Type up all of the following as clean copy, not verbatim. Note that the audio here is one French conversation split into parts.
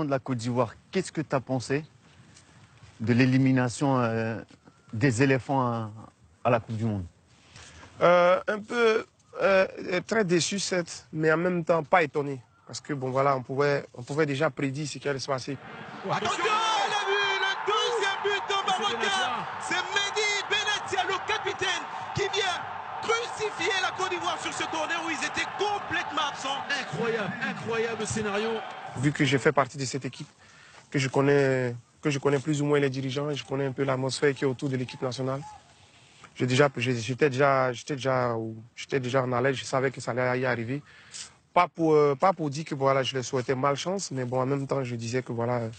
De la Côte d'Ivoire, qu'est-ce que tu as pensé de l'élimination des éléphants à la Coupe du Monde? Un peu très déçu, certes, mais en même temps pas étonné. Parce que bon voilà, on pouvait déjà prédire ce qui allait se passer. Attention, il a vu le deuxième but de Marocain. C'est Mehdi Benatia, le capitaine, qui vient crucifier la Côte d'Ivoire sur ce tournoi où ils étaient complètement absents. Incroyable, incroyable scénario. Vu que j'ai fait partie de cette équipe, que je connais plus ou moins les dirigeants et je connais un peu l'atmosphère qui est autour de l'équipe nationale, j'étais déjà en alerte, je savais que ça allait y arriver. Pas pour dire que voilà, je les souhaitais malchance, mais bon, en même temps, je disais que voilà,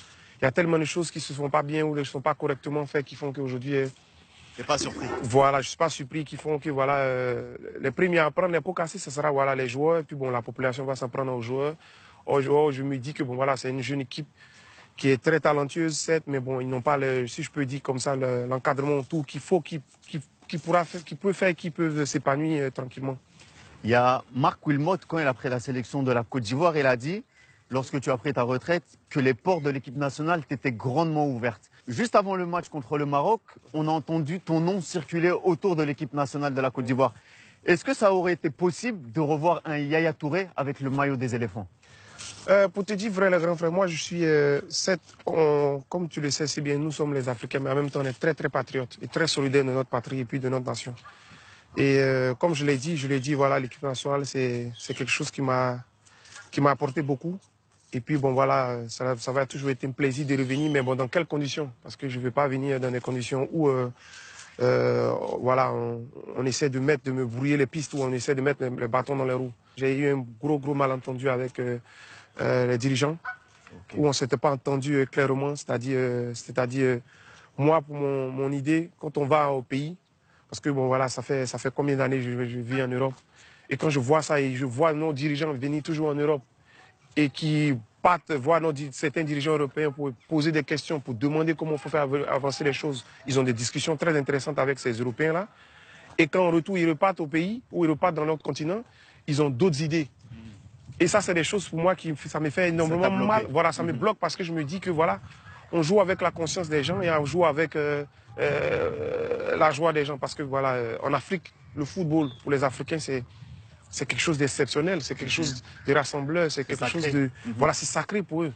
il y a tellement de choses qui ne se font pas bien ou ne sont pas correctement faites qui font qu'aujourd'hui... T'es pas surpris? Voilà, je ne suis pas surpris qui font que voilà, les premiers à prendre les pots cassés, ce sera voilà, les joueurs, et puis bon, la population va s'en prendre aux joueurs. Je me dis que bon, voilà, c'est une jeune équipe qui est très talentueuse, certes, mais bon, ils n'ont pas, si je peux dire comme ça, l'encadrement autour qu'il faut, qui peut faire, qui peuvent s'épanouir tranquillement. Il y a Marc Wilmot, quand il a pris la sélection de la Côte d'Ivoire, il a dit, lorsque tu as pris ta retraite, que les portes de l'équipe nationale t'étaient grandement ouvertes. Juste avant le match contre le Maroc, on a entendu ton nom circuler autour de l'équipe nationale de la Côte d'Ivoire. Est-ce que ça aurait été possible de revoir un Yaya Touré avec le maillot des éléphants? Pour te dire vrai, le grand frère, moi je suis, comme tu le sais si bien, nous sommes les Africains, mais en même temps on est très très patriotes et très solidaires de notre patrie et puis de notre nation. Et comme je l'ai dit, voilà, l'équipe nationale, c'est quelque chose qui m'a apporté beaucoup. Et puis bon voilà, ça va toujours être un plaisir de revenir, mais bon, dans quelles conditions? Parce que je ne vais pas venir dans des conditions où voilà, on essaie de me brouiller les pistes, ou on essaie de mettre le bâton dans les roues. J'ai eu un gros malentendu avec les dirigeants, où on ne s'était pas entendu clairement, c'est-à-dire moi, pour mon idée, quand on va au pays, parce que bon voilà, ça fait combien d'années que je vis en Europe, et quand je vois ça et je vois nos dirigeants venir toujours en Europe et qui partent voir certains dirigeants européens pour poser des questions, pour demander comment il faut faire avancer les choses, ils ont des discussions très intéressantes avec ces Européens-là, et quand en retour ils repartent au pays ou ils repartent dans notre continent, ils ont d'autres idées. Et ça, c'est des choses pour moi ça me fait énormément mal. Voilà, ça me bloque parce que je me dis que voilà, on joue avec la conscience des gens et on joue avec la joie des gens. Parce que voilà, en Afrique, le football, pour les Africains, c'est quelque chose d'exceptionnel, c'est quelque chose de rassembleur, c'est quelque chose de... Voilà, c'est sacré pour eux.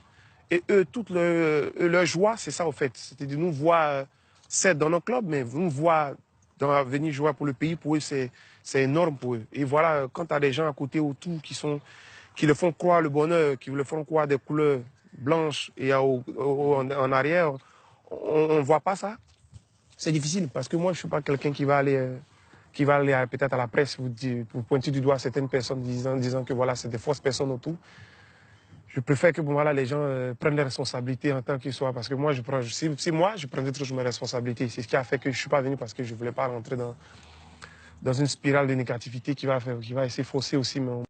Et eux, toute leur joie, c'est ça, au fait. C'était de nous voir, certes, dans nos clubs, mais nous voir venir jouer pour le pays, pour eux, c'est énorme pour eux. Et voilà, quand tu as des gens à côté, autour, qui le font croire le bonheur, qui le font croire des couleurs blanches et en arrière, on ne voit pas ça. C'est difficile parce que moi, je ne suis pas quelqu'un qui va aller peut-être à la presse pour pointer du doigt certaines personnes disant que voilà, c'est des fausses personnes autour. Je préfère que bon, voilà, les gens prennent les responsabilités en tant qu'ils soient. Parce que moi, je prendrais toujours mes responsabilités. C'est ce qui a fait que je ne suis pas venu parce que je ne voulais pas rentrer dans une spirale de négativité qui va essayer de fausser aussi